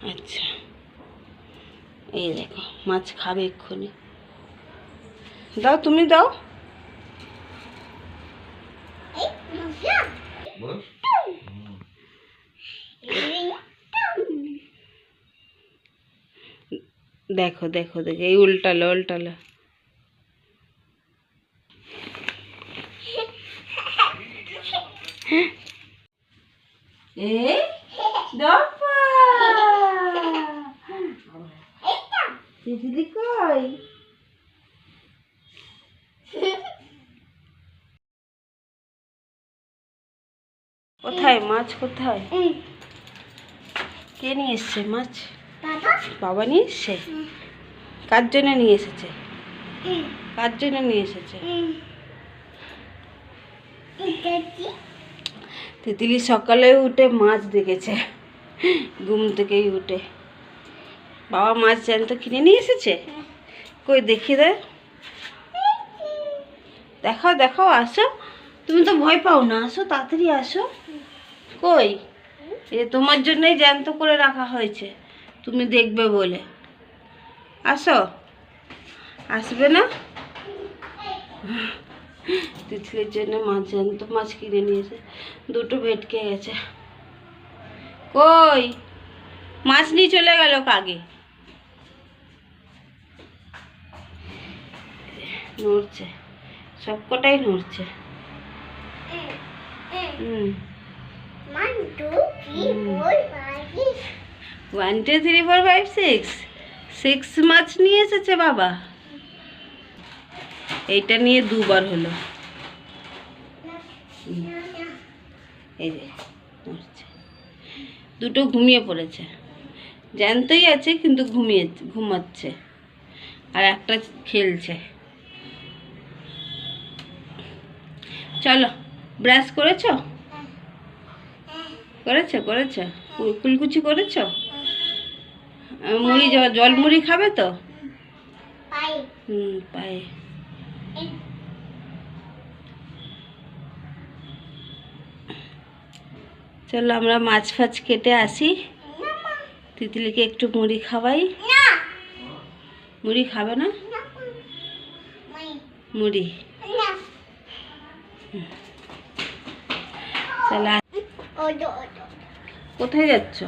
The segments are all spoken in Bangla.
আচ্ছা, এই দেখো মাছ খাবে এক্ষুনি। দাও, তুমি দাও। দেখো দেখো দেখো, এই উল্টালো উল্টালো। তিতলি কই? কোথায় মাছ? কোথায়? কে নিয়ে এসছে মাছ? বাবা নিয়ে এসছে। কার জন্য নিয়ে এসেছে? কার জন্য নিয়ে এসেছে? তিতলি সকালে উঠে মাছ দেখেছে, ঘুম থেকেই উঠে। বাবা মাছ জ্যান্ত কিনে নিয়ে এসেছে। কই দেখি দে, দেখাও দেখাও, আসো। তুমি তো ভয় পাও না, আসো তাড়াতাড়ি আসো। কই? এ তোমার জন্যই জ্যান্ত করে রাখা হয়েছে, তুমি দেখবে বলে। আসো। আসবে না? তিতলির জন্য মাছ, জ্যান্ত মাছ কিনে নিয়েছে। দুটো ভেটকে গেছে। কই মাছ নিয়ে চলে গেল কাগে। নড়ছে, সবকটাই নড়ছে। 1 2 3 4 5 6 মাছ নিয়ে এসেছে বাবা। এইটা নিয়ে দুবার হলো। এই যে নড়ছে। দুটো ঘুমিয়ে পড়েছে, জ্যান্তই আছে কিন্তু ঘুমাচ্ছে, আর একটা খেলছে। চলো, ব্রাশ করেছো? করেছো করেছো, কুলকুচি করেছো? মুড়ি, জল মুড়ি খাবে তো? পায়ে। চলো আমরা মাছ ফাছ কেটে আসি, তিতলিকে একটু মুড়ি খাওয়াই। মুড়ি খাবে না? মুড়ি চলো। কোথায় যাচ্ছ?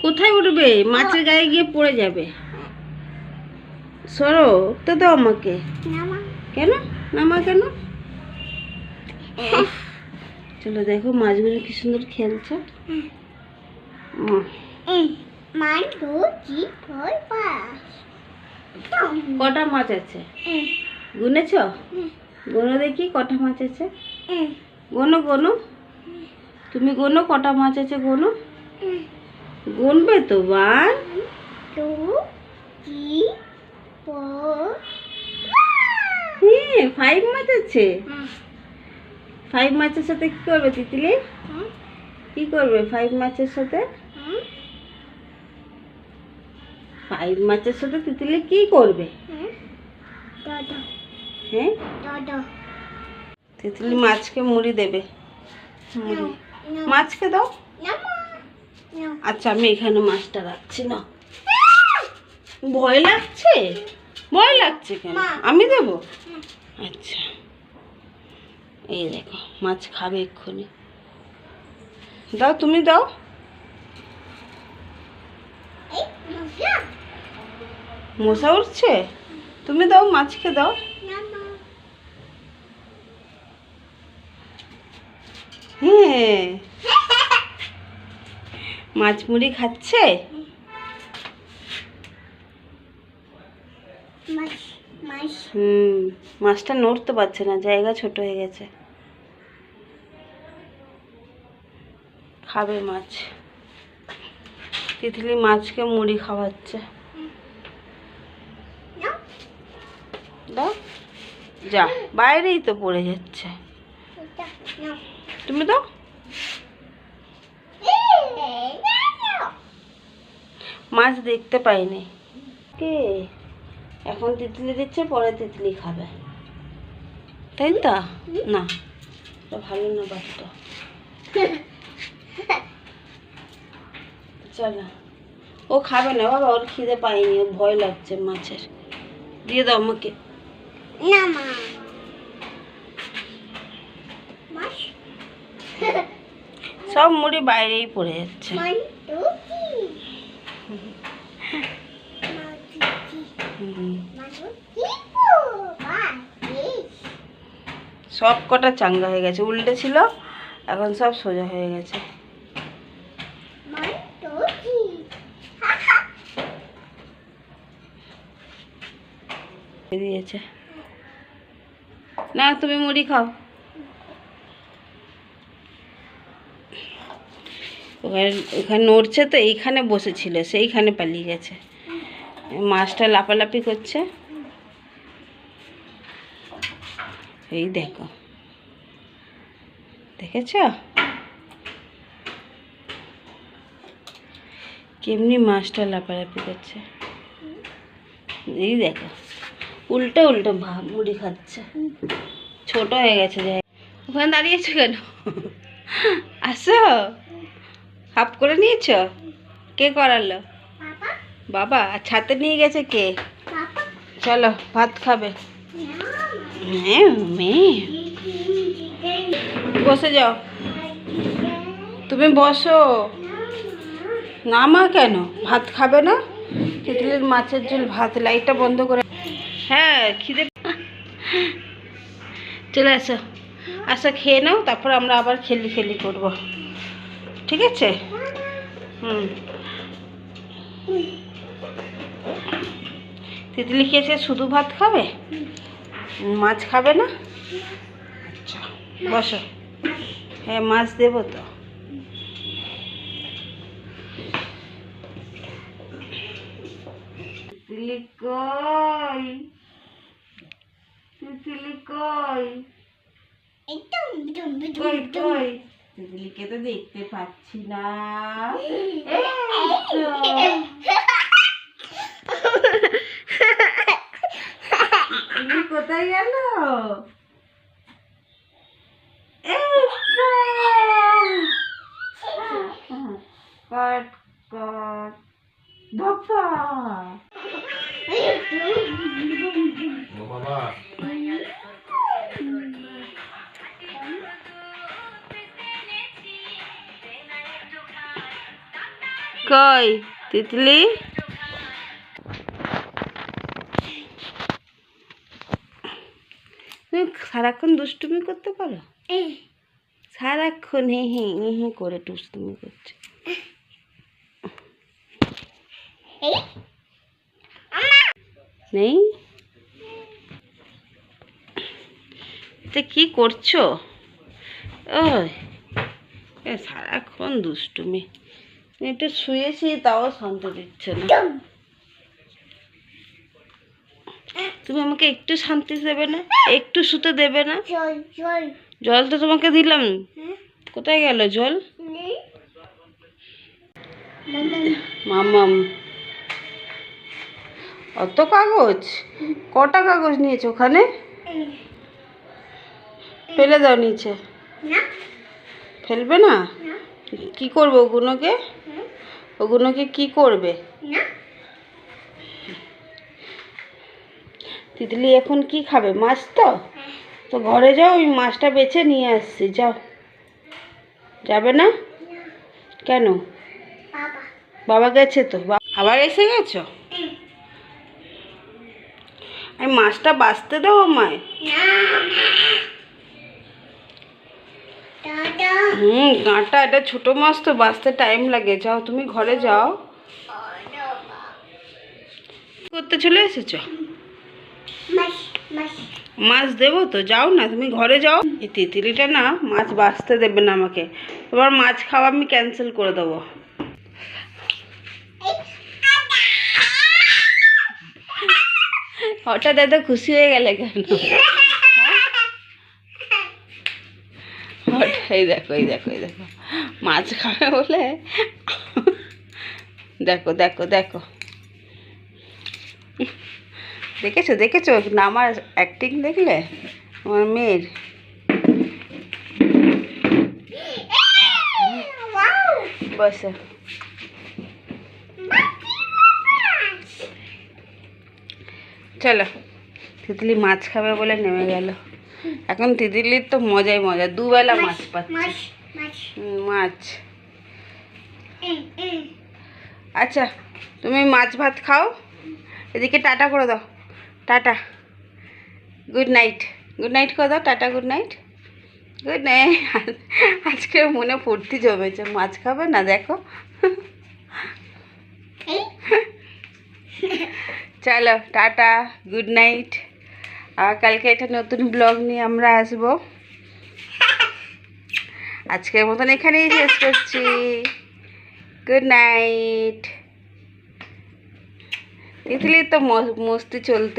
কোথায় উঠবে? মাছের গায়ে গিয়ে পড়ে যাবে। সরো, তো দাও আমাকে। কেন নামা কেন? চলো দেখো মাছগুলো কি সুন্দর খেলছে। কটা মাছ আছে গুনেছ? গোনো দেখি কটা মাছ আছে। গোনো গোনো, তুমি গোনো কটা মাছ আছে, গোনো। গুনবে তো? 1 2 3 4 5 মাছ আছে। 5 মাছের সাথে কি করবে তিতলি? কি করবে 5 মাছের সাথে? 5 মাছের সাথে তিতলি কি করবে? হ্যাঁ, তিতলি মাছকে মুড়ি দেবে। মুড়ি মাছকে দাও। আচ্ছা, আমি এখানে মাছটা রাখছি না। ভয় লাগছে? ভয় লাগছে কেন? আমি দেবো। আচ্ছা, এই দেখো মাছ খাবে এক্ষুনি। দাও, তুমি দাও। মশা উঠছে? তুমি দাও, মাছকে দাও। হ্যাঁ, মাছ মুড়ি খাচ্ছে। মাছটা নড়তে পারছে না, জায়গা ছোট হয়ে গেছে। খাবে মাছ। তিতলি মাছকে মুড়ি খাওয়াচ্ছে। দাও, যা, বাইরেই তো পড়ে যাচ্ছে। তুমি দাও। মাছ দেখতে পাইনি। কে এখন তিতলি দিচ্ছে, পরে তিতলি খাবে, তাই তো? না, ভালো না বাচ্চাটা। চলো, ও খাবে না বাবা, ওর খিদে পায়নি, ও ভয় লাগছে মাছের। দিয়ে দাও আমাকে। না মা, সব মুড়ি বাইরেই পড়ে যাচ্ছে। সব কটা চাঙ্গা হয়ে গেছে, উল্টে ছিল, এখন সব সোজা হয়ে গেছে। দিয়েছে না, তুমি মুড়ি খাও। ওখানে নড়ছে তো, এইখানে বসেছিল, সেইখানে পালিয়ে গেছে। মাছটা লাপালাপি করছে, এই দেখো, দেখেছ কেমনি মাছটা লাপালাপি করছে। এই দেখো, উল্টে উল্টে মুড়ি খাচ্ছে, ছোট হয়ে গেছে। যাই, ওখানে দাঁড়িয়েছো কেন? আসো, হাফ করে নিয়েছ? কে করালো? বাবা। আর ছাতে নিয়ে গেছে কে? চলো ভাত খাবে। মেয়ে বসে যাও, তুমি বসো না। মা কেন ভাত খাবে না? তিতলির মাছের ঝোল ভাত। লাইটটা বন্ধ করে। হ্যাঁ খিদে। চলে আসো, আসো খেয়ে নাও, তারপর আমরা আবার খেলি করব, ঠিক আছে? তিতলি খেয়েছে, শুধু ভাত খাবে, মাছ খাবে না? আচ্ছা বসো। হ্যাঁ মাছ দেবো তো। তিতলি কই? তিতলি কই? কই কই? তিতলিকে তো দেখতে পাচ্ছি না। তিতলি কোথায় গেল? কট কট ধপা। কই তিতলি? তুমি সারাক্ষণ দুষ্টুমি করতে পারো? সারাক্ষণ হে হে হে করে দুষ্টুমি করছে। নেই এটা কি করছো? ওই সারাক্ষণ দুষ্টুমি। এটা শুয়েছি তাও শান্তি দিচ্ছে না। তুমি আমাকে একটু শান্তি দেবে না? একটু শুতে দেবে না? জল তো তোমাকে দিলাম, কোথায় গেল জল? মামাম, অত কাগজ? কটা কাগজ নিয়েছো ওখানে? ফেলে দাও নিচে। ফেলবে না? কি করবে ওগুলোকে? ওগুলোকে কি করবে? তিতলি এখন কি খাবে? মাছ তো। তো ঘরে যাও, ওই মাছটা বেছে নিয়ে আসছি, যাও। যাবে না কেন? বাবা গেছে তো। আবার এসে গেছো? আমি মাছটা বাছতে দাও আমায়। কাঁটা, এটা ছোট মাছ তো, বাছতে টাইম লাগে। যাও তুমি ঘরে যাও। করতে চলে এসেছো? মাছ দেবো তো, যাও না তুমি ঘরে যাও। এই তিতলিটা না মাছ বাছতে দেবে না আমাকে, তোমার মাছ খাওয়া আমি ক্যান্সেল করে দেবো। হঠাৎ এত খুশি হয়ে গেলে কেন? এই দেখো এই দেখো এই দেখো, মাছ খাবে বলে। দেখো দেখো দেখো, দেখেছো দেখেছো না আমার অ্যাক্টিং দেখলে আমার মেয়ের? বসো। চলো, তিতলি মাছ খাবে বলে নেমে গেল। এখন তিতলির তো মজাই মজা, দুবেলা মাছ পাচ্ছে। মাছ। আচ্ছা, তুমি মাছ ভাত খাও, এদিকে টাটা করে দাও। Tata, good night. Good night করে দাও, tata, good night. Good night. আজকে মনে ফুর্তি জমেছে, মাছ খাবে না দেখো। চলো টাটা, গুড নাইট। আর কালকে একটা নতুন ব্লগ নিয়ে আমরা আসবো। আজকের মতন এখানেই শেষ করছি। Good night. তিতলির তো মস্তি চলতে।